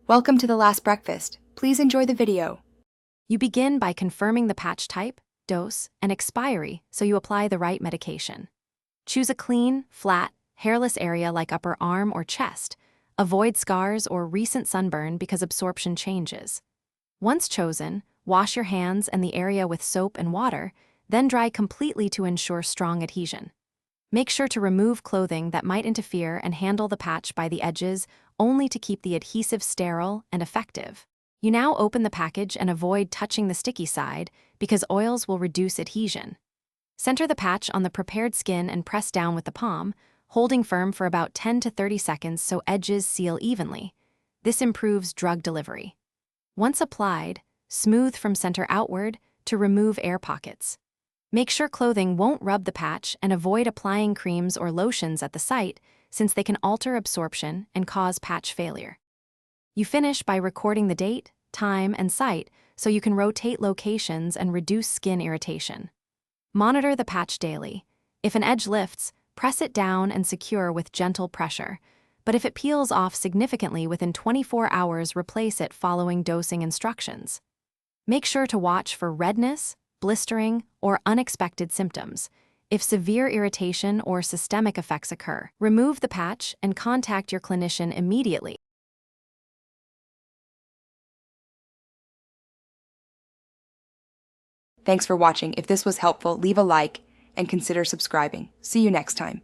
Welcome to the last breakfast. Please enjoy the video. You begin by confirming the patch type, dose, and expiry so you apply the right medication. Choose a clean, flat, hairless area like upper arm or chest. Avoid scars or recent sunburn because absorption changes. Once chosen, wash your hands and the area with soap and water, then dry completely to ensure strong adhesion. Make sure to remove clothing that might interfere and handle the patch by the edges only to keep the adhesive sterile and effective. You now open the package and avoid touching the sticky side because oils will reduce adhesion. Center the patch on the prepared skin and press down with the palm, holding firm for about 10 to 30 seconds so edges seal evenly. This improves drug delivery. Once applied, smooth from center outward to remove air pockets. Make sure clothing won't rub the patch and avoid applying creams or lotions at the site since they can alter absorption and cause patch failure. You finish by recording the date, time, and site so you can rotate locations and reduce skin irritation. Monitor the patch daily. If an edge lifts, press it down and secure with gentle pressure. But if it peels off significantly within 24 hours, replace it following dosing instructions. Make sure to watch for redness, blistering, or unexpected symptoms. If severe irritation or systemic effects occur, remove the patch and contact your clinician immediately. Thanks for watching. If this was helpful, leave a like and consider subscribing. See you next time.